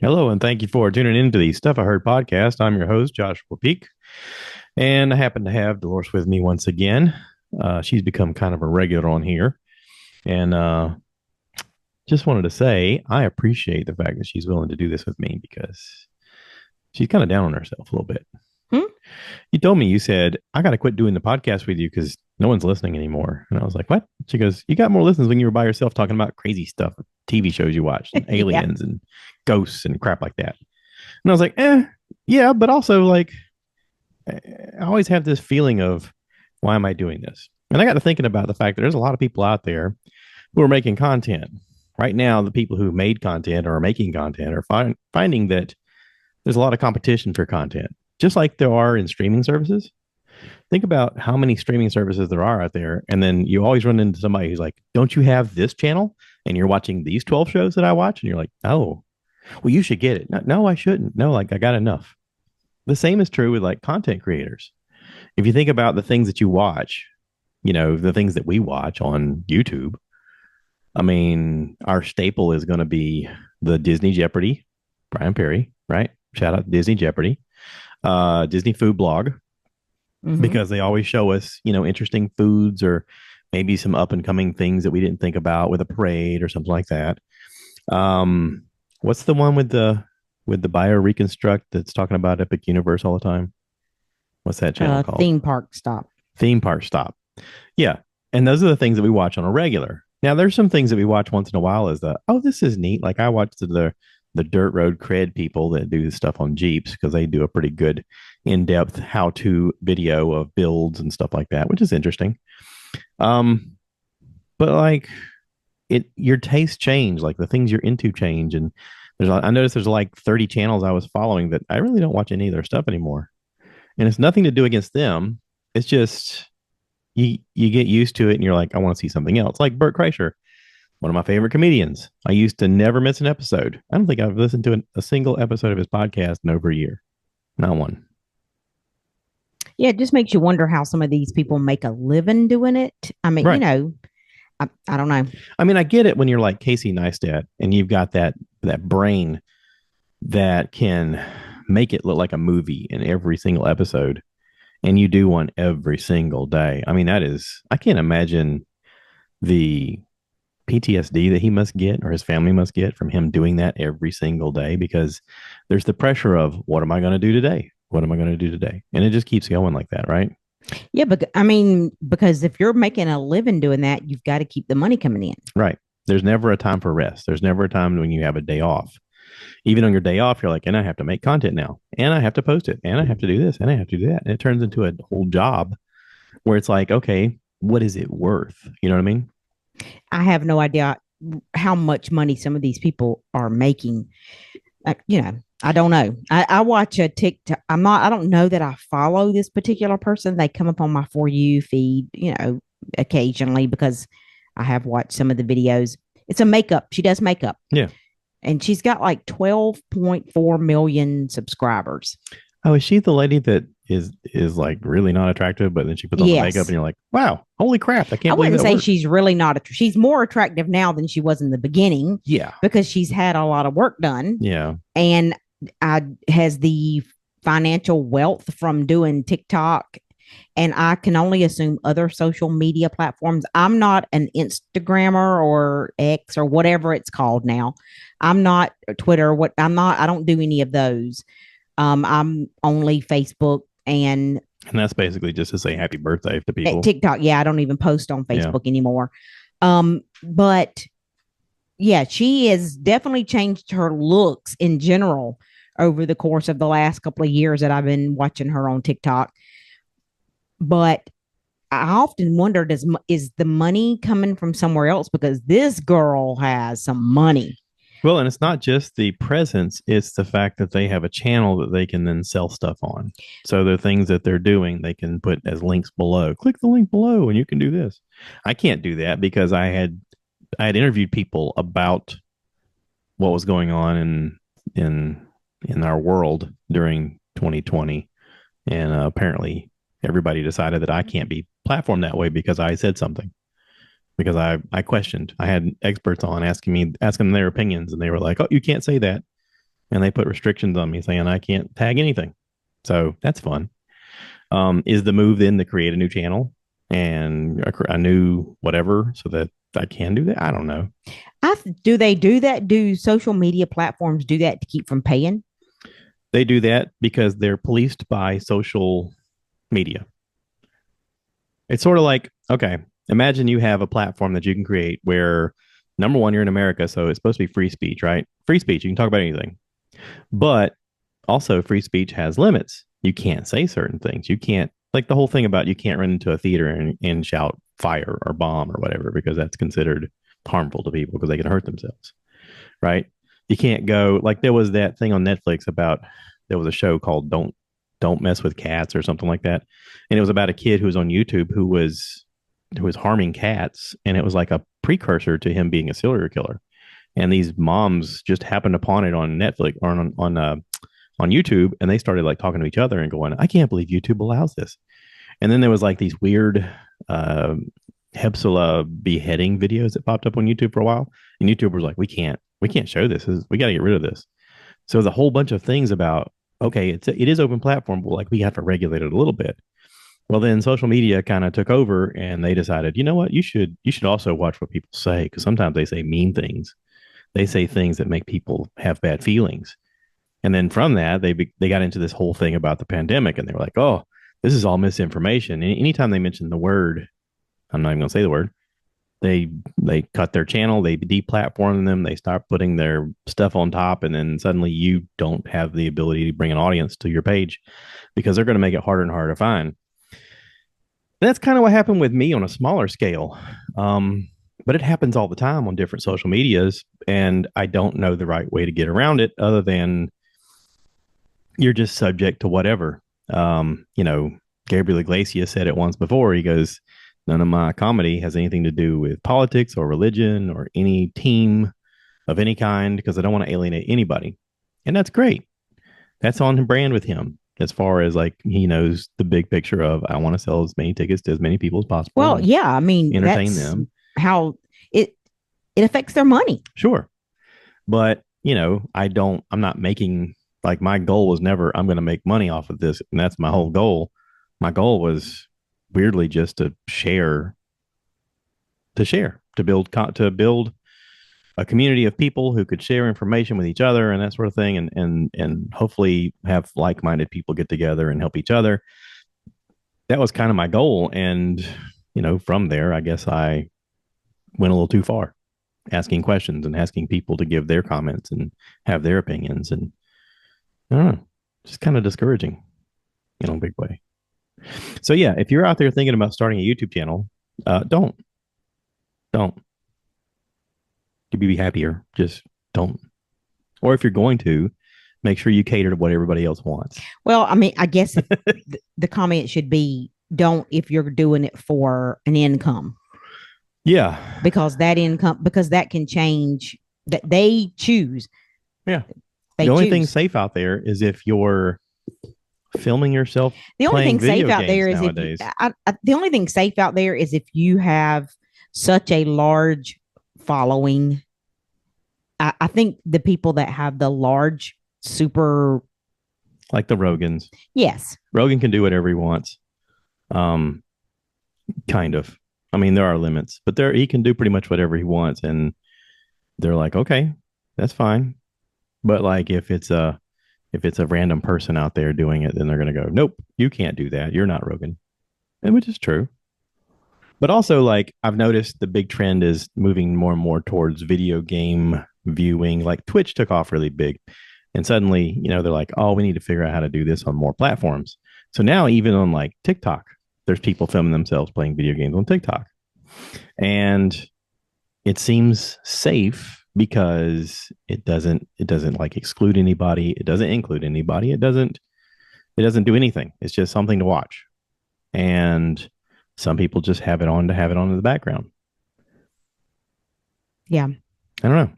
Hello, and thank you for tuning into the Stuff I Heard podcast. I'm your host, Joshua Peak, and I happen to have Dolores with me once again. She's become kind of a regular on here, and just wanted to say I appreciate the fact that she's willing to do this with me because she's kind of down on herself a little bit. Hmm? You told me, you said, I got to quit doing the podcast with you because no one's listening anymore. And I was like, what? She goes, you got more listens when you were by yourself talking about crazy stuff, TV shows you watched, and Yeah. aliens and ghosts and crap like that. And I was like, yeah, but also like I always have this feeling of why am I doing this? And I got to thinking about the fact that there's a lot of people out there who are making content. Right now, the people who made content or are making content are finding that there's a lot of competition for content, just like there are in streaming services. Think about how many streaming services there are out there. And then you always run into somebody who's like, don't you have this channel? And you're watching these 12 shows that I watch. And you're like, oh, well, you should get it. No, no, I shouldn't. No, like I got enough. The same is true with like content creators. If you think about the things that you watch, the things that we watch on YouTube, I mean, our staple is going to be the Disney Jeopardy, Brian Perry, right? Shout out to Disney Jeopardy, Disney Food Blog, Hmm. because they always show us, interesting foods or maybe some up and coming things that we didn't think about with a parade or something like that. Um, what's the one with the bio reconstruct that's talking about Epic Universe all the time? What's that channel called? Theme park stop. Theme Park Stop. Yeah. And those are the things that we watch on a regular. Now there's some things that we watch once in a while is oh, this is neat. Like I watch the dirt road cred people that do stuff on Jeeps because they do a pretty good in-depth how-to video of builds and stuff like that, which is interesting. Um, but like your tastes change, like the things you're into change. And I noticed there's like 30 channels I was following that I really don't watch any of their stuff anymore. And it's nothing to do against them. It's just you get used to it and you're like, I want to see something else. Like Bert Kreischer, one of my favorite comedians. I used to never miss an episode. I don't think I've listened to a single episode of his podcast in over a year. Not one. Yeah, it just makes you wonder how some of these people make a living doing it. I mean, Right. I don't know. I mean, I get it when you're like Casey Neistat and you've got that brain that can make it look like a movie in every single episode, and you do one every single day. I mean, I can't imagine the PTSD that he must get or his family must get from him doing that every single day because there's the pressure of what am I going to do today? What am I going to do today? And it just keeps going like that, right? Yeah, but I mean, because if you're making a living doing that, you've got to keep the money coming in. Right. There's never a time for rest. There's never a time when you have a day off. Even on your day off, you're like, and I have to make content now, and I have to post it, and I have to do this, and I have to do that. And it turns into a whole job where it's like, okay, what is it worth? You know what I mean? I have no idea how much money some of these people are making. I don't know. I watch a TikTok. I don't know that I follow this particular person. They come up on my For You feed, occasionally because I have watched some of the videos. It's a makeup. She does makeup Yeah. and she's got like 12.4 million subscribers. Oh, is she the lady that is like really not attractive, but then she puts on the makeup Yes. and you're like, wow, holy crap, I I can't believe wouldn't that say worked. she's really not, she's more attractive now than she was in the beginning Yeah. because she's had a lot of work done Yeah. and has the financial wealth from doing TikTok. And I can only assume other social media platforms. I'm not an Instagrammer or X or whatever it's called now. I'm not Twitter. I don't do any of those. I'm only Facebook and And that's basically just to say happy birthday to people. TikTok. Yeah, I don't even post on Yeah. Facebook anymore. But yeah, she has definitely changed her looks in general over the course of the last couple of years that I've been watching her on TikTok. But I often wonder, is the money coming from somewhere else? Because this girl has some money. Well, and it's not just the presence, it's the fact that they have a channel that they can then sell stuff on. So the things that they're doing, they can put as links below. Click the link below and you can do this. I can't do that because I had interviewed people about what was going on in in our world during 2020, and apparently everybody decided that I can't be platformed that way because I said something. Because I questioned. I had experts on asking them their opinions, and they were like, "Oh, you can't say that." and they put restrictions on me saying I can't tag anything. So that's fun. Is the move then to create a new channel and a new whatever so that I can do that? I don't know. Do they do that? Do social media platforms do that to keep from paying? They do that because they're policed by social media. It's sort of like, okay, imagine you have a platform that you can create where number one, you're in America, so it's supposed to be free speech, right? Free speech, you can talk about anything. But also, free speech has limits. You can't say certain things. You can't, like the whole thing about you can't run into a theater and shout fire or bomb or whatever, because that's considered harmful to people because they can hurt themselves, right? You can't go, like there was that thing on Netflix about, there was a show called Don't Mess with Cats or something like that. And it was about a kid who was on YouTube who was harming cats, and it was like a precursor to him being a serial killer. And these moms just happened upon it on Netflix or on YouTube, and they started like talking to each other and going, "I can't believe YouTube allows this." And then there was like these weird uh, Hepzibah beheading videos that popped up on YouTube for a while, and YouTube was like, "We can't show this. We got to get rid of this." So there's a whole bunch of things about, okay, it is open platform, but like we have to regulate it a little bit. Well, then social media kind of took over, and they decided, you know what, you should also watch what people say, because sometimes they say mean things. They say things that make people have bad feelings. And then from that, they got into this whole thing about the pandemic, and they were like, "Oh, this is all misinformation." And anytime they mention the word, I'm not even going to say the word. They cut their channel, they deplatform them, they start putting their stuff on top, and then suddenly you don't have the ability to bring an audience to your page because they're going to make it harder and harder to find. And that's kind of what happened with me on a smaller scale. But it happens all the time on different social medias, and I don't know the right way to get around it other than you're just subject to whatever. Gabriel Iglesias said it once before. He goes, "None of my comedy has anything to do with politics or religion or any team of any kind because I don't want to alienate anybody." And that's great. That's on brand with him as far as like he knows the big picture of I want to sell as many tickets to as many people as possible. Well, yeah, I mean, entertain that's them. how it affects their money. Sure. But, I'm not making, like, my goal was never, I'm going to make money off of this. And that's my whole goal. My goal was weirdly just to build a community of people who could share information with each other and that sort of thing. And hopefully have like-minded people get together and help each other. That was kind of my goal. And, from there, I guess I went a little too far asking questions and asking people to give their comments and have their opinions. And I don't know, just kind of discouraging, a big way. So yeah, if you're out there thinking about starting a YouTube channel, don't. You'd be happier. Just don't. Or if you're going to, make sure you cater to what everybody else wants. Well, I mean, I guess the comment should be don't if you're doing it for an income. Yeah. Because that can change, that they choose. Yeah. The only thing safe out there is if you're filming yourself. The only thing safe out there is nowadays. The only thing safe out there is if you have such a large following. I think the people that have the large super, like the Rogans. Yes. Rogan can do whatever he wants. Kind of. I mean, there are limits, but he can do pretty much whatever he wants. And they're like, okay, that's fine. But like, if it's a random person out there doing it, then they're going to go, nope, you can't do that. You're not Rogan. And which is true. But also, like, I've noticed the big trend is moving more and more towards video game viewing. Like Twitch took off really big. And suddenly, they're like, oh, we need to figure out how to do this on more platforms. So now even on like TikTok, there's people filming themselves playing video games on TikTok. And it seems safe because it doesn't like exclude anybody. It doesn't include anybody. It doesn't do anything. It's just something to watch. And some people just have it on in the background. Yeah. I don't know.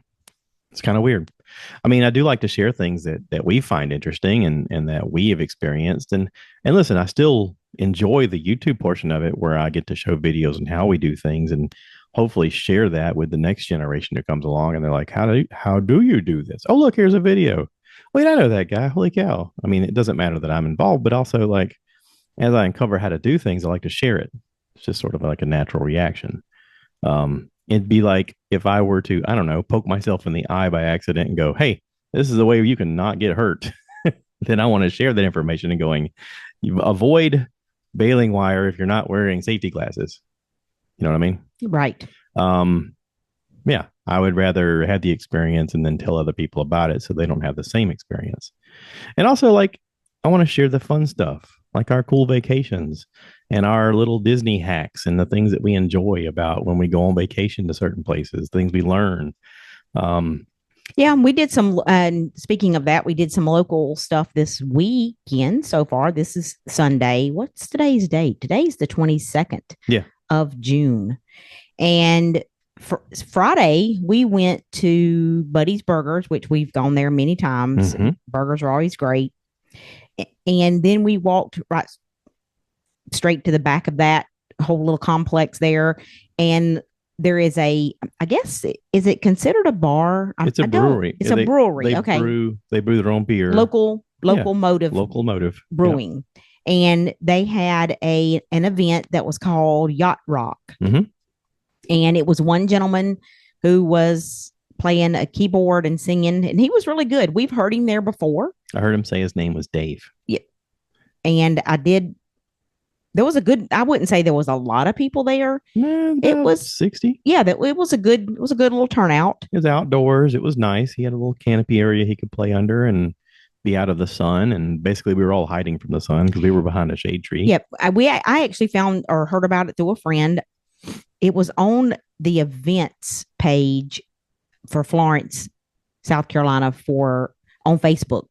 It's kind of weird. I mean, I do like to share things that we find interesting and that we have experienced. And listen, I still enjoy the YouTube portion of it where I get to show videos and how we do things and hopefully share that with the next generation who comes along. And they're like, how do you do this? Oh, look, here's a video. wait, I know that guy. Holy cow. I mean, it doesn't matter that I'm involved, but also like as I uncover how to do things, I like to share it. It's just sort of like a natural reaction. It'd be like if I were to, I don't know, poke myself in the eye by accident and go, hey, this is the way you can not get hurt. Then I want to share that information and going, you avoid baling wire if you're not wearing safety glasses. You know what I mean? Right. Um, yeah, I would rather have the experience and then tell other people about it so they don't have the same experience. And also, like, I want to share the fun stuff, like our cool vacations and our little Disney hacks and the things that we enjoy about when we go on vacation to certain places, things we learn. Um, Yeah, and we did some. And speaking of that, we did some local stuff this weekend so far. This is Sunday. What's today's date? Today's the 22nd yeah. of June. And Friday, we went to Buddy's Burgers, which we've gone there many times. Mm-hmm. Burgers are always great. And then we walked right straight to the back of that whole little complex there. And there is I guess, is it considered a bar? It's a brewery. It's a brewery. They Okay. They brew their own beer. Local motive Local motive. brewing. Yep. And they had an event that was called Yacht Rock. Mm-hmm. And it was one gentleman who was playing a keyboard and singing, and he was really good. We've heard him there before. I heard him say his name was Dave. Yeah. And there was I wouldn't say there was a lot of people there. It was 60. Yeah, it was a good little turnout. It was outdoors. It was nice. He had a little canopy area he could play under and be out of the sun. And basically we were all hiding from the sun because we were behind a shade tree. Yep. I actually found or heard about it through a friend. It was on the events page for Florence, South Carolina on Facebook.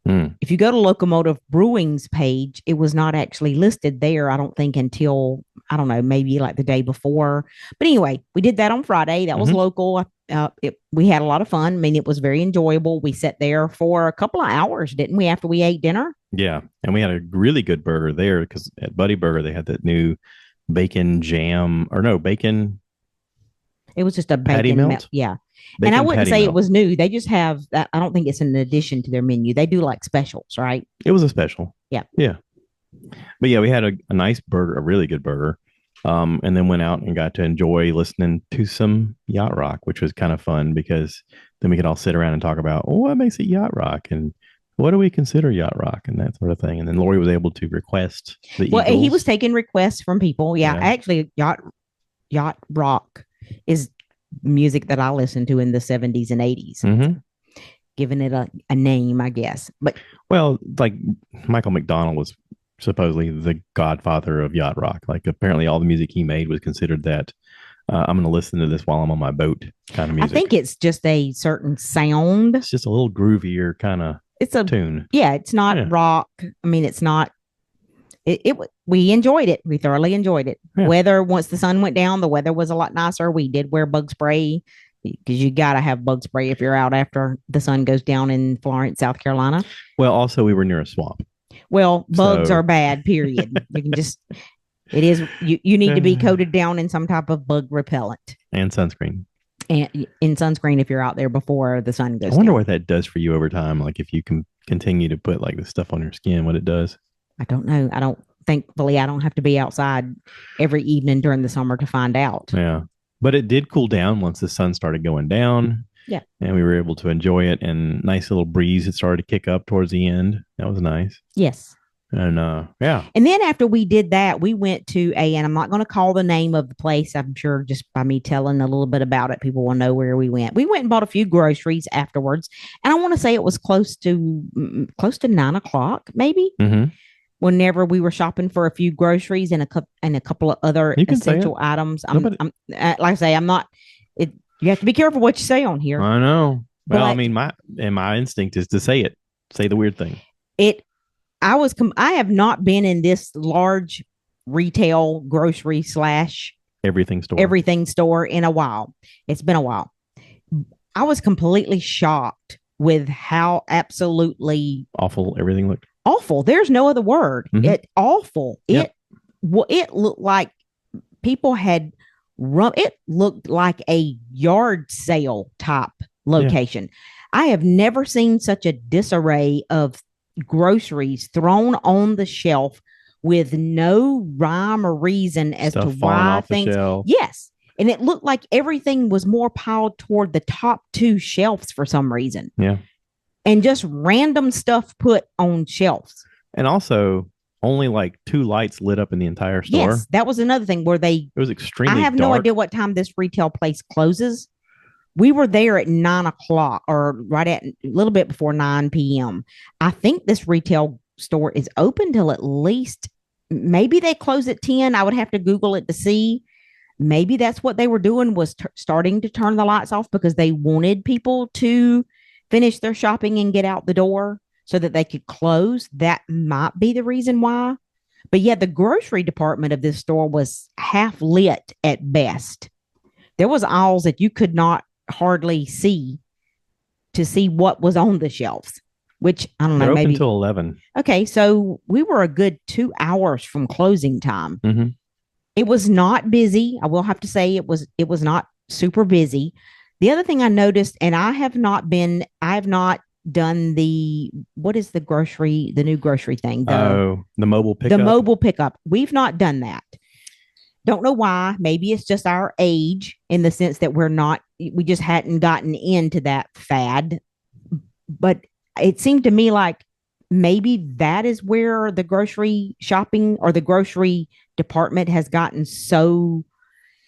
If you go to Locomotive Brewing's page, it was not actually listed there, I don't think, until, I don't know, maybe like the day before. But anyway, we did that on Friday. That was local. We had a lot of fun. I mean, it was very enjoyable. We sat there for a couple of hours, didn't we, after we ate dinner? Yeah. And we had a really good burger there because at Buddy Burger, they had that new bacon jam, or no, bacon. It was just a patty melt. Yeah. Bacon and I wouldn't say melt. It was new. They just have that. I don't think it's an addition to their menu. They do like specials, right? It was a special. Yeah. Yeah. But yeah, we had a nice burger, a really good burger. And then went out and got to enjoy listening to some yacht rock, which was kind of fun because then we could all sit around and talk about what makes it yacht rock and what do we consider yacht rock and that sort of thing. And then Lori was able to request the Eagles. He was taking requests from people. Yeah. Actually, yacht rock is music that I listened to in the 70s and 80s. Mm-hmm. Giving it a name, I guess. But well, like Michael McDonald was supposedly the godfather of yacht rock. Like apparently all the music he made was considered that I'm going to listen to this while I'm on my boat kind of music. I think it's just a certain sound. It's just a little groovier kind of tune. Yeah, it's not rock. I mean, it's not. We enjoyed it. We thoroughly enjoyed it. Yeah. Weather, once the sun went down, the weather was a lot nicer. We did wear bug spray because you got to have bug spray if you're out after the sun goes down in Florence, South Carolina. Well, also we were near a swamp. Well, bugs are bad, period. You can just, it is, you need to be coated down in some type of bug repellent. And sunscreen. And in sunscreen if you're out there before the sun goes down. I wonder what that does for you over time. Like if you can continue to put like the stuff on your skin, what it does. I don't know. Thankfully, I don't have to be outside every evening during the summer to find out. Yeah. But it did cool down once the sun started going down. Yeah. And we were able to enjoy it, and nice little breeze. It started to kick up towards the end. That was nice. Yes. And yeah. And then after we did that, we went to and I'm not going to call the name of the place. I'm sure just by me telling a little bit about it, people will know where we went. We went and bought a few groceries afterwards. And I want to say it was close to 9:00, maybe. Mm-hmm. Whenever we were shopping for a few groceries and a couple of other essential items. Like I say, I'm not. You have to be careful what you say on here. I know. Well, I mean, my instinct is to say it. Say the weird thing. I have not been in this large retail grocery / everything store in a while. It's been a while. I was completely shocked with how absolutely awful everything looked. Awful. There's no other word. Mm-hmm. Awful. Yep. It looked like people had it looked like a yard sale type location. I have never seen such a disarray of groceries thrown on the shelf with no rhyme or reason as to Stuff falling why off the things. shelf. Yes. And it looked like everything was more piled toward the top two shelves for some reason. Yeah. And just random stuff put on shelves. And also, only like 2 lights lit up in the entire store. Yes, that was another thing where It was extremely I have dark. no idea what time this retail place closes. We were there at 9 o'clock or right at a little bit before 9 p.m. I think this retail store is open till at least, maybe they close at 10. I would have to Google it to see. Maybe that's what they were doing, was starting to turn the lights off because they wanted people to finish their shopping and get out the door so that they could close. That might be the reason why. But yeah, the grocery department of this store was half lit at best. There was aisles that you could not hardly see to see what was on the shelves, which I don't know. They're Maybe open until 11. Okay, so we were a good 2 hours from closing time. Mm-hmm. It was not busy. I will have to say it was not super busy. The other thing I noticed, and I have not done what is the new grocery thing? The mobile pickup. The mobile pickup. We've not done that. Don't know why. Maybe it's just our age in the sense that we just hadn't gotten into that fad. But it seemed to me like maybe that is where the grocery shopping or the grocery department has gotten so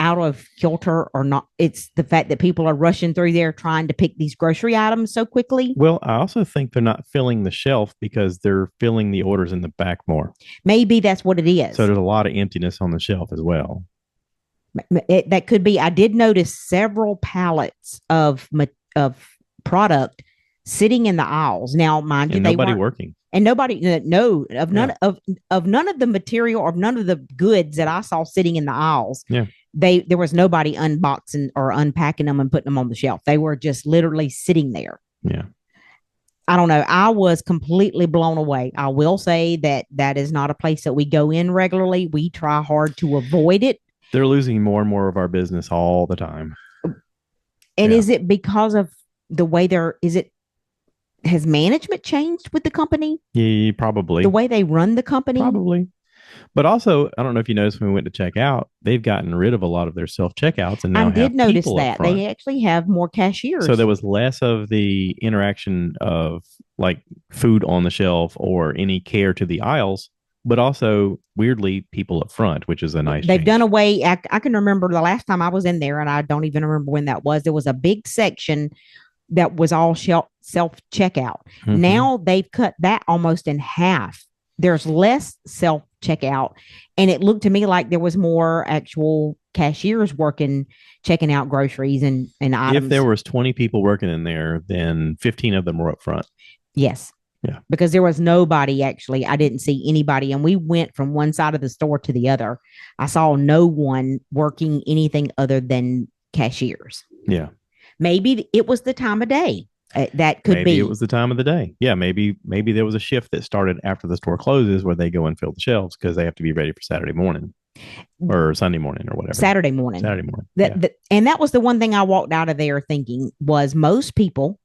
out of kilter, or not. It's the fact that people are rushing through there trying to pick these grocery items so quickly. Well, I also think they're not filling the shelf because they're filling the orders in the back more. Maybe that's what it is. So there's a lot of emptiness on the shelf as well. That could be. I did notice several pallets of product sitting in the aisles. Now, mind you, nobody working. And nobody of none of the material or none of the goods that I saw sitting in the aisles. Yeah. There was nobody unboxing or unpacking them and putting them on the shelf. They were just literally sitting there. Yeah. I don't know. I was completely blown away. I will say that is not a place that we go in regularly. We try hard to avoid it. They're losing more and more of our business all the time. And is it because of the way has management changed with the company? Yeah, probably. The way they run the company? Probably. But also, I don't know if you noticed when we went to check out, they've gotten rid of a lot of their self-checkouts and now I did notice that. They They actually have more cashiers. So there was less of the interaction of like food on the shelf or any care to the aisles, but also weirdly people up front, which is a nice They've change. done away. I can remember the last time I was in there, and I don't even remember when that was. There was a big section that was all self-checkout. Mm-hmm. Now they've cut that almost in half. There's less self-checkout, and it looked to me like there was more actual cashiers checking out groceries and items. If there was 20 people working in there, then 15 of them were up front. Yes. Yeah. Because there was nobody actually. I didn't see anybody, and we went from one side of the store to the other. I saw no one working anything other than cashiers. Yeah. Maybe it was the time of day. That could be. Maybe it was the time of the day. Yeah, maybe there was a shift that started after the store closes where they go and fill the shelves because they have to be ready for Saturday morning or Sunday morning or whatever. Saturday morning. And that was the one thing I walked out of there thinking was most people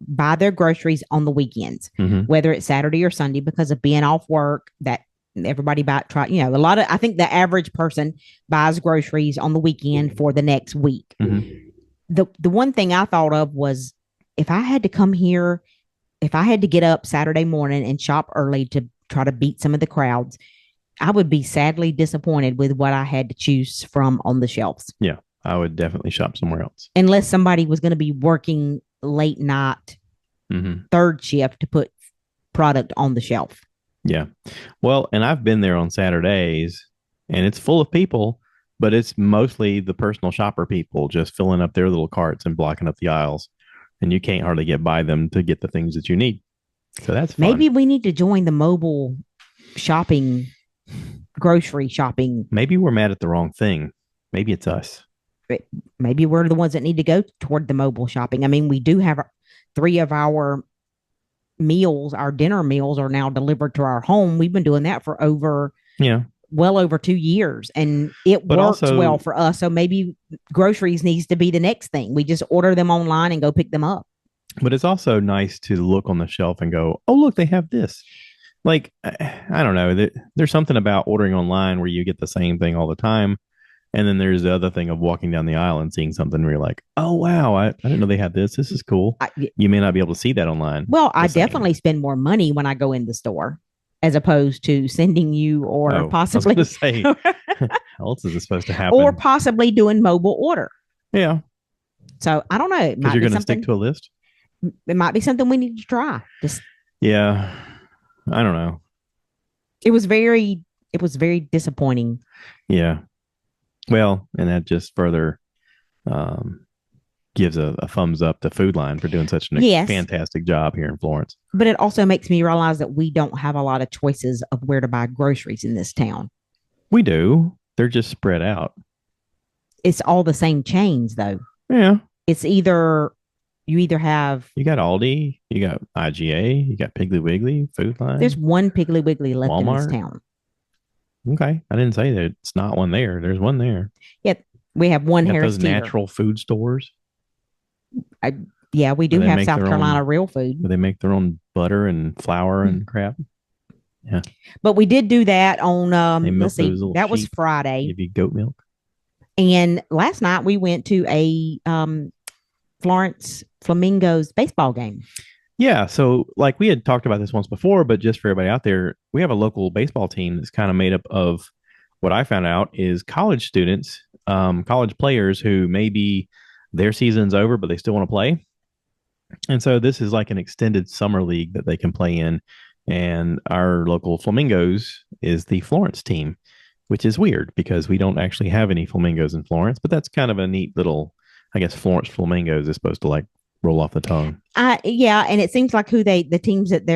buy their groceries on the weekends, whether it's Saturday or Sunday, because of being off work. That everybody I think the average person buys groceries on the weekend for the next week. The one thing I thought of was, if I had to come here, if I had to get up Saturday morning and shop early to try to beat some of the crowds, I would be sadly disappointed with what I had to choose from on the shelves. Yeah, I would definitely shop somewhere else. Unless somebody was going to be working late night, third shift to put product on the shelf. Yeah. Well, and I've been there on Saturdays and it's full of people, but it's mostly the personal shopper people just filling up their little carts and blocking up the aisles. And you can't hardly get by them to get the things that you need. So that's fun. Maybe we need to join the mobile shopping, grocery shopping. Maybe we're mad at the wrong thing. Maybe it's us. Maybe we're the ones that need to go toward the mobile shopping. I mean, we do have 3 of our meals, our dinner meals are now delivered to our home. We've been doing that for well over 2 years, and it works well for us. So maybe groceries needs to be the next thing. We just order them online and go pick them up. But it's also nice to look on the shelf and go, oh, look, they have this. Like, I don't know. There's something about ordering online where you get the same thing all the time. And then there's the other thing of walking down the aisle and seeing something where you're like, oh, wow, I didn't know they had this. This is cool. I, You may not be able to see that online. well, I The same. definitely spend more money when I go in the store as opposed to sending you or Oh, I was possibly going to say, how else is this supposed to happen? or possibly doing mobile order. Yeah, So I don't know. It because might you're be going to something. stick to a list. It might be something we need to try. Just Yeah, I don't know. it was very disappointing. Yeah. Well, and that just further um, gives a thumbs up to Food Line for doing such a Yes. fantastic job here in Florence. But it also makes me realize that we don't have a lot of choices of where to buy groceries in this town. We do. They're just spread out. It's all the same chains though. Yeah. It's either you either have You got Aldi, you got IGA, you got Piggly Wiggly, Food Line. there's one Piggly Wiggly left in Walmart. this town. Okay. I didn't say that it's not one there. There's one there. We have one You got Harris those Teeter. natural food stores Yeah, we do Where they have make South their Carolina own- real food. where they make their own butter and flour and crap. But we did do that on They milk let's see, those little that was sheep. Friday. Give you goat milk. And last night we went to a Florence Flamingos baseball game. Yeah. So, like we had talked about this once before, but just for everybody out there, we have a local baseball team that's kind of made up of what I found out is college students, college players who maybe their season's over, but they still want to play. And so, this is like an extended summer league that they can play in. And our local Flamingos is the Florence team, which is weird because we don't actually have any Flamingos in Florence, but that's kind of a neat little, I guess, Florence Flamingos is supposed to like roll off the tongue. Yeah, and it seems like the teams that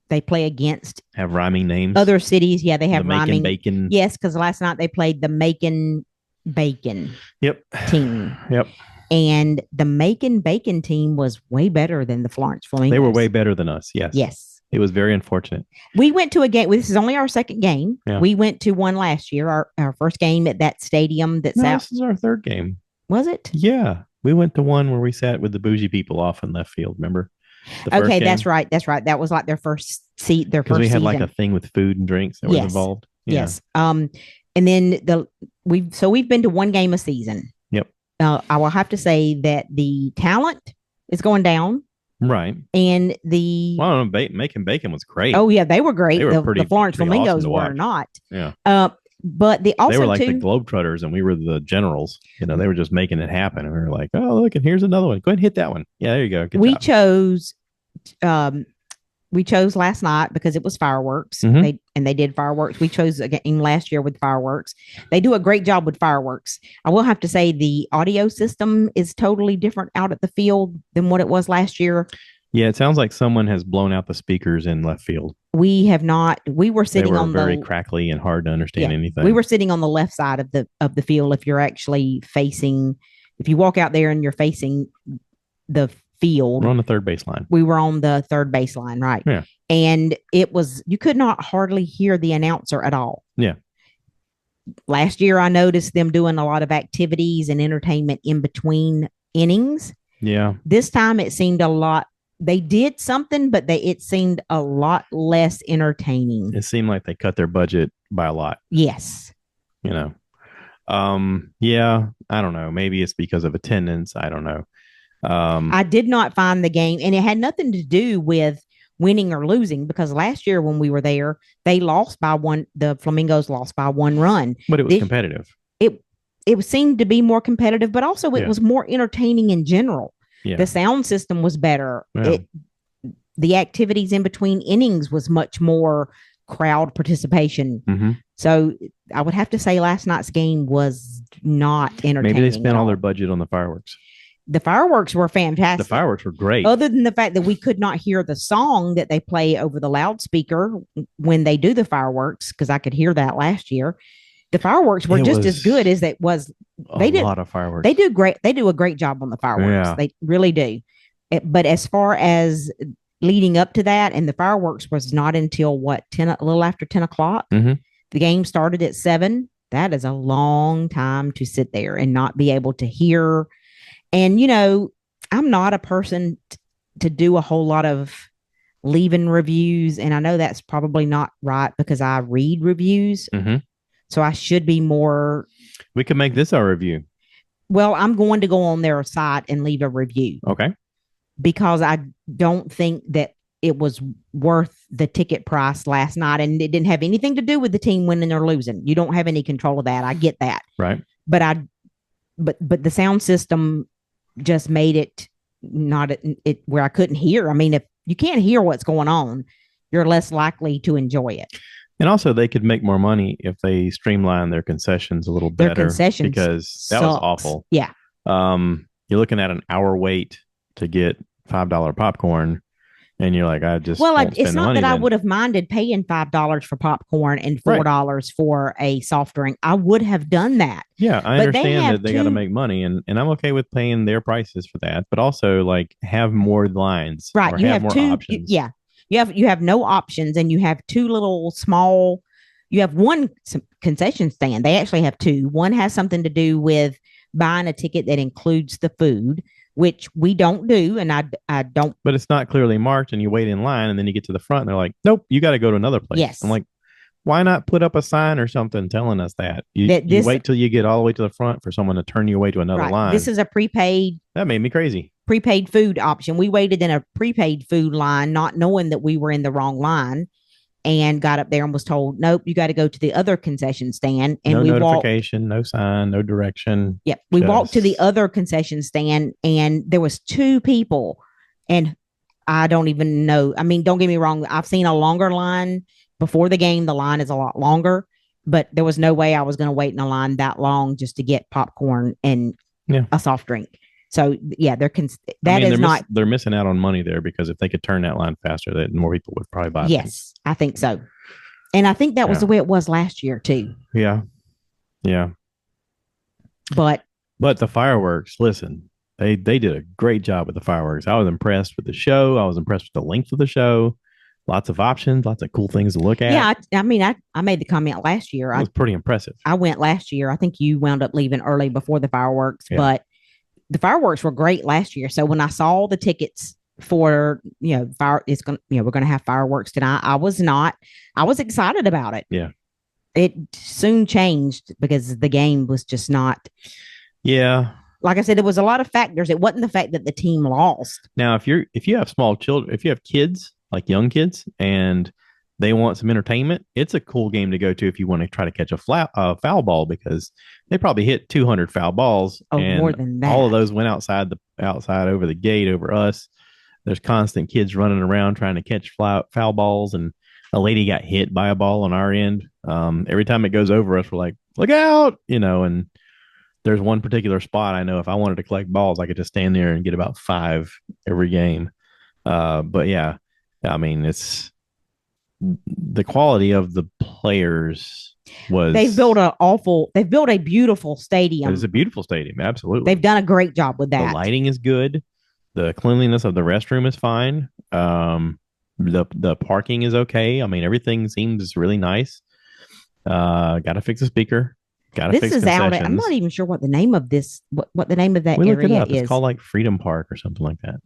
they play against Have rhyming names. other cities. Yeah, they have the Macon rhyming. Bacon. Yes, because last night they played the Macon Bacon Yep. team. Yep. And the Macon Bacon team was way better than the Florence Flamingos. They were way better than us. Yes. Yes. It was very unfortunate. We went to a game. This is only our second game. Yeah. We went to one last year, our first game at that stadium that's No, out. this is our third game. Was it? Yeah. We went to one where we sat with the bougie people off in left field. Remember? The first Okay, game? that's right. That's right. That was like their first seat, their Because first we had season. like a thing with food and drinks that was Yes. involved. Yeah. Yes. And then we've been to one game a season. Yep. I will have to say that the talent is going down, Right. and the Well, I don't know, Macon Bacon was great. oh yeah, they were great. They were The Florence pretty awesome Flamingos to were watch. not. Yeah. But the also they were like too, the Globetrotters and we were the Generals. You know, they were just making it happen. And we were like, oh, look, and here's another one. Go ahead and hit that one. Yeah, there you go. Good we job. chose we chose last night because it was fireworks. Mhm. They did fireworks. We chose a game last year with fireworks. They do a great job with fireworks. I will have to say the audio system is totally different out at the field than what it was last year. Yeah, it sounds like someone has blown out the speakers in left field. We have not. We were They sitting were on very the crackly and hard to understand Yeah, anything. we were sitting on the left side of the field. If you're actually facing, if you walk out there and you're facing the field, We're on the third baseline. we were on the third baseline, right? Yeah. And it was, you could not hardly hear the announcer at all. Yeah. Last year, I noticed them doing a lot of activities and entertainment in between innings. Yeah. This time, it seemed a lot. They did something, but it seemed a lot less entertaining. It seemed like they cut their budget by a lot, Yes. you know. Yeah, I don't know. Maybe it's because of attendance. I don't know. I did not find the game, and it had nothing to do with winning or losing because last year when we were there, they lost by one. The Flamingos lost by one run. but it was This- competitive. It seemed to be more competitive, but also it Yeah. was more entertaining in general. Yeah. The sound system was better. Yeah. The activities in between innings was much more crowd participation. Mhm. So I would have to say last night's game was not entertaining. Maybe they spent at all their budget on the fireworks. The fireworks were fantastic. The fireworks were great. Other than the fact that we could not hear the song that they play over the loudspeaker when they do the fireworks, because I could hear that last year. The fireworks were It just as was good as it was. They a did- lot of fireworks. They do great. They do a great job on the fireworks. Yeah. They really do. But as far as leading up to that, and the fireworks was not until what, a little after 10 o'clock. Mhm. The game started at 7. That is a long time to sit there and not be able to hear. And, I'm not a person to do a whole lot of leaving reviews. And I know that's probably not right because I read reviews. Mm-hmm. So I should be more. We could make this our review. Well, I'm going to go on their site and leave a review Okay. because I don't think that it was worth the ticket price last night. And it didn't have anything to do with the team winning or losing. You don't have any control of that. I get that. Right. But the sound system just made it not it where I couldn't hear. I mean, if you can't hear what's going on, you're less likely to enjoy it. And also, they could make more money if they streamline their concessions a little Their better. concessions Because that was sucks. awful. Yeah. You're looking at an hour wait to get $5 popcorn, and you're like, I just Well, won't it's spend the not money that I then. would have minded paying $5 for popcorn and Right. $4 for a soft drink. I would have done that. Yeah, I But they understand have that they got to two- make money, and I'm okay with paying their prices for that. But also, like, have more lines, Right. or You have more two. options. Yeah. You have no options, and you have two little small. You have one concession stand. They actually have two. One has something to do with buying a ticket that includes the food, which we don't do, and I don't. But it's not clearly marked, and you wait in line, and then you get to the front, and they're like, "Nope, you got to go to another place." Yes. I'm like, why not put up a sign or something telling us that? You This- wait till you get all the way to the front for someone to turn you away to another Right. line. This is a That made me crazy. prepaid food option. We waited in a prepaid food line, not knowing that we were in the wrong line, and got up there and was told, nope, you got to go to the other concession stand. And No we walked. notification, no sign, no direction. Yep. We walked to the Just- other concession stand, and there was two people, and I don't even know. I mean, don't get me wrong. I've seen a longer line before the game. The line is a lot longer, but there was no way I was going to wait in a line that long just to get popcorn and Yeah. a soft drink. So yeah, I mean, they're missing out on money there, because if they could turn that line faster, that more people would probably buy. Yes, I think so. And I think that was Yeah. the way it was last year too. Things. Yeah. But But the fireworks, listen, they did a great job with the fireworks. I was impressed with the show. I was impressed with the length of the show. Lots of options, lots of cool things to look at. yeah, I mean, I made the comment last year. It was pretty impressive. I went last year. I think you wound up leaving early before the fireworks, Yeah. but the fireworks were great last year. So when I saw the tickets for, we're going to have fireworks tonight, I was excited about it. Yeah. It soon changed because the game was just not, Yeah. like I said, there was a lot of factors. It wasn't the fact that the team lost. Now, if you have small children, if you have kids, like young kids, and they want some entertainment, it's a cool game to go to if you want to try to catch a foul ball, because they probably hit 200 foul balls. Oh, and more than that. all of those went outside over the gate over us. There's constant kids running around trying to catch foul balls, and a lady got hit by a ball on our end. Every time it goes over us, we're like, look out, and there's one particular spot I know if I wanted to collect balls, I could just stand there and get about 5 every game. But yeah, I mean, it's the quality of the players was. They've built a beautiful stadium. It's a beautiful stadium. Absolutely. They've done a great job with that. The lighting is good. The cleanliness of the restroom is fine. The parking is okay. I mean, everything seems really nice. Got to fix the speaker. Got to This fix is out. concessions. I'm not even sure what the name of this, what the name of that We looked it area up. is. It's called like Freedom Park or something like that.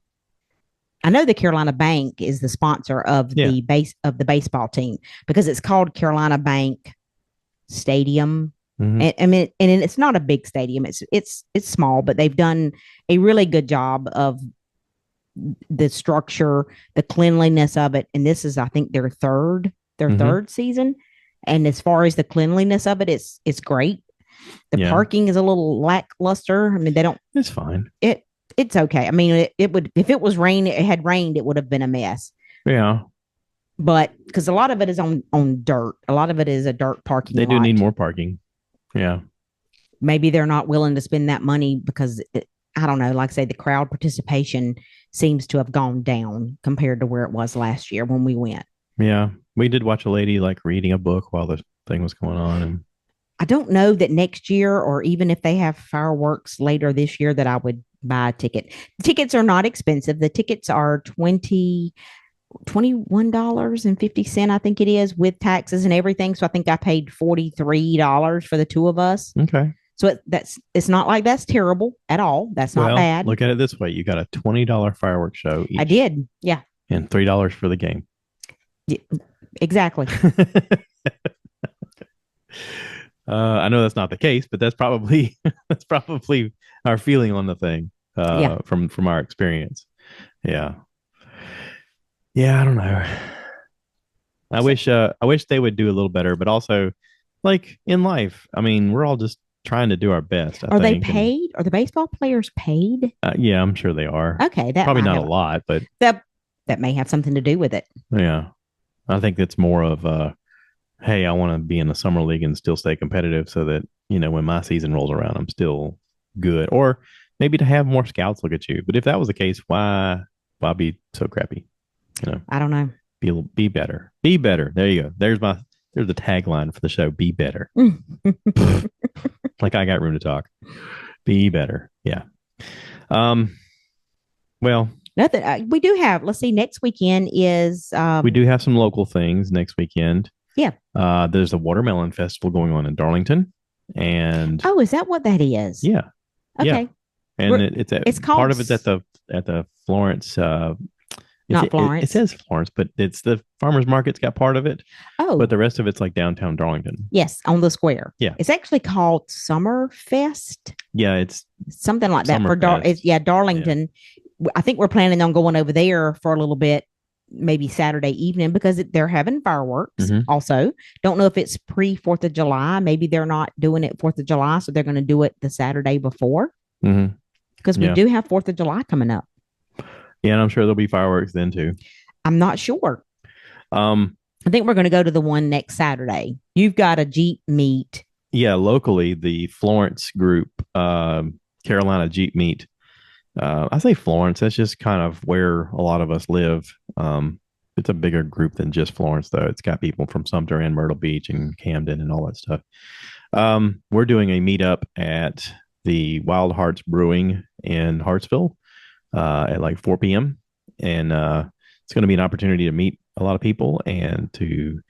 I know the Carolina Bank is the sponsor of the baseball team because it's called Carolina Bank Stadium. Mhm. I mean, and it's not a big stadium. It's small, but they've done a really good job of the structure, the cleanliness of it. And this is, I think, their third Mhm. third season. And as far as the cleanliness of it, it's great. The Yeah. parking is a little lackluster. I mean, they don't. It's fine. It's okay. I mean, it would, if it had rained, it would have been a mess. Yeah. But because a lot of it is on dirt, a lot of it is a dirt parking. They do lot. need more parking. Yeah. Maybe they're not willing to spend that money because I don't know. Like I say, the crowd participation seems to have gone down compared to where it was last year when we went. Yeah. We did watch a lady like reading a book while the thing was going on. And I don't know that next year, or even if they have fireworks later this year, that I would buy a ticket. Tickets are not expensive. The tickets are $21.50, I think it is, with taxes and everything. So I think I paid $43 for the two of us. okay. So it's not like that's terrible at all. That's not Well, bad. look at it this way: you got a $20 fireworks show I each, did. Yeah, and $3 for the game. exactly. I know that's not the case, but that's probably that's probably our feeling on the thing Yeah. from our experience. Yeah, yeah. I don't know. So, I wish they would do a little better, but also, like in life, I mean, we're all just trying to do our best. I are they think, and paid? Are the baseball players paid? yeah, I'm sure they are. Okay, that Probably might not a have lot, but that that may have something to do with it. yeah, I think it's more of hey, I want to be in the summer league and still stay competitive, so that when my season rolls around, I'm still good. Or maybe to have more scouts look at you. But if that was the case, why be so crappy? You know, I don't know. be better. Be better. There you go. There's the tagline for the show. Be better. Like I got room to talk. Be better. Yeah. Um. Well, Nothing. We do have. Let's see. Next weekend is. we do have some local things next weekend. Yeah. There's a watermelon festival going on in Darlington, and Oh, is that what that is? yeah, Okay. yeah, and It's called part of it's at the Florence. Not Florence. It says Florence, but it's the farmers market's got part of it, Oh, but the rest of it's like downtown Darlington. yes, on the square. Yeah. It's actually called Summer Fest, Yeah, it's something like that for Summerfest. Darlington. I think we're planning on going over there for a little bit, maybe Saturday evening because they're having fireworks. Mhm. Also, don't know if it's pre 4th of July. Maybe they're not doing it 4th of July, so they're going to do it the Saturday before hmm because we Yeah. do have 4th of July coming up. Yeah, and I'm sure there'll be fireworks then too. I'm not sure. Um, I think we're going to go to the one next Saturday. You've got a Jeep meet. yeah, locally the Florence group, Carolina Jeep Meet. I say Florence. That's just kind of where a lot of us live. It's a bigger group than just Florence, though. It's got people from Sumter and Myrtle Beach and Camden and all that stuff. We're doing a meetup at the Wild Hearts Brewing in Hartsville at like 4 p.m. And it's going to be an opportunity to meet a lot of people and to,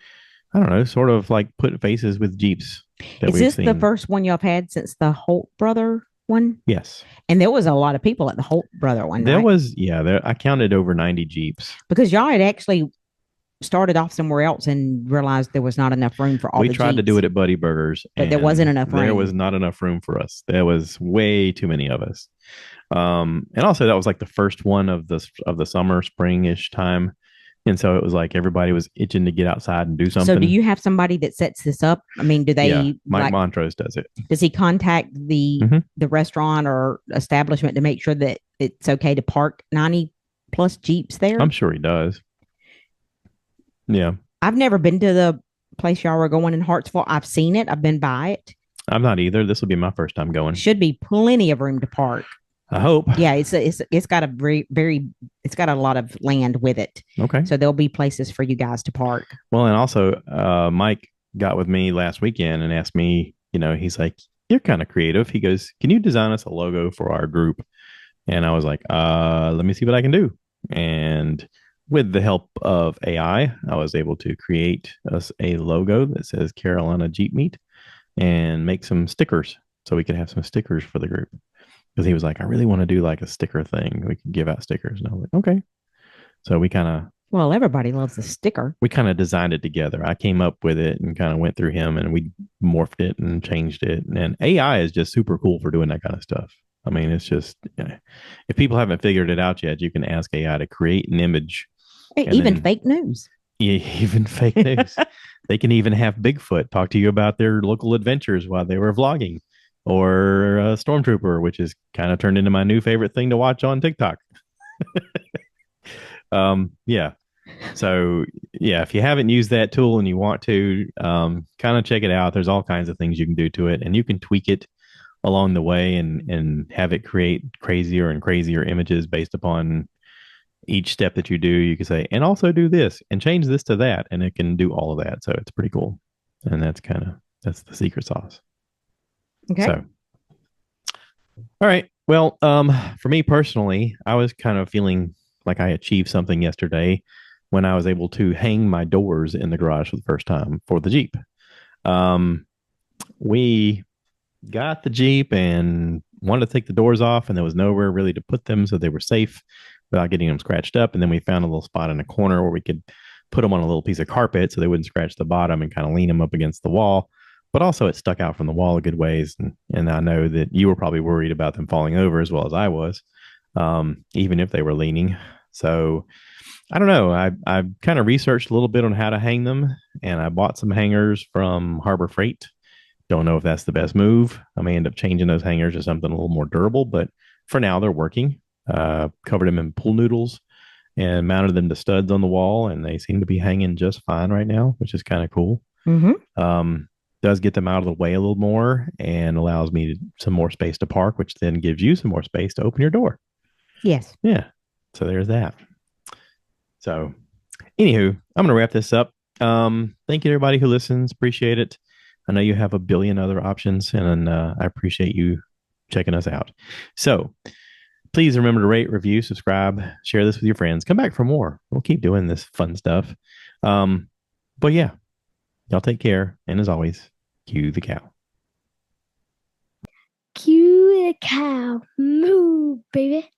I don't know, sort of like put faces with Jeeps that Is we've this seen. the first one y'all have had since the Holt brother one? Yes. And there was a lot of people at the Holt brother one, There right? was, yeah, I counted over 90 Jeeps. Because y'all had actually started off somewhere else and realized there was not enough room for all We the tried to Jeeps. do it at Buddy Burgers, But there and wasn't enough There room. was not enough room for us. There was way too many of us. And also that was like the first one of the summer, spring-ish time. And so it was like everybody was itching to get outside and do something. So do you have somebody that sets this up? I mean, do they Yeah, Mike like Montrose does it. does he contact the Mhm. the restaurant or establishment to make sure that it's okay to park 90 plus Jeeps there? I'm sure he does. Yeah, I've never been to the place y'all were going in Hartsville. I've seen it. I've been by it. I'm not either. This will be my first time going. Should be plenty of room to park. I hope. Yeah, it's got a very it's got a lot of land with it. Okay. So there'll be places for you guys to park. Well, and also, Mike got with me last weekend and asked me, he's like, "You're kind of creative." He goes, "Can you design us a logo for our group?" And I was like, let me see what I can do. And with the help of AI, I was able to create us a logo that says Carolina Jeep Meet and make some stickers so we could have some stickers for the group. Because he was like, I really want to do like a sticker thing. We could give out stickers. And I was like, okay. So Well, everybody loves a sticker. we kind of designed it together. I came up with it and kind of went through him and we morphed it and changed it. And AI is just super cool for doing that kind of stuff. I mean, it's just, if people haven't figured it out yet, you can ask AI to create an image. Hey, And even then- fake news. Even fake news. They can even have Bigfoot talk to you about their local adventures while they were vlogging, or a stormtrooper, which is kind of turned into my new favorite thing to watch on TikTok. Yeah. So yeah, if you haven't used that tool and you want to, kind of check it out. There's all kinds of things you can do to it, and you can tweak it along the way and have it create crazier and crazier images based upon each step that you do. You can say, and also do this and change this to that, and it can do all of that. So it's pretty cool. And that's the secret sauce. Okay. So, all right. Well, for me personally, I was kind of feeling like I achieved something yesterday when I was able to hang my doors in the garage for the first time for the Jeep. We got the Jeep and wanted to take the doors off, and there was nowhere really to put them so they were safe without getting them scratched up. And then we found a little spot in a corner where we could put them on a little piece of carpet so they wouldn't scratch the bottom and kind of lean them up against the wall. But also, it stuck out from the wall a good ways. And I know that you were probably worried about them falling over as well as I was, even if they were leaning. So I don't know. I kind of researched a little bit on how to hang them, and I bought some hangers from Harbor Freight. Don't know if that's the best move. I may end up changing those hangers to something a little more durable, but for now they're working. Covered them in pool noodles and mounted them to studs on the wall, and they seem to be hanging just fine right now, which is kind of cool. Mm-hmm. Um, does get them out of the way a little more and allows me some more space to park, which then gives you some more space to open your door. Yes. Yeah. So there's that. So, anywho, I'm going to wrap this up. Thank you to everybody who listens. Appreciate it. I know you have a billion other options, and I appreciate you checking us out. So, please remember to rate, review, subscribe, share this with your friends. Come back for more. We'll keep doing this fun stuff. But yeah, y'all take care. And as always, cue the cow. Cue the cow. Moo, baby.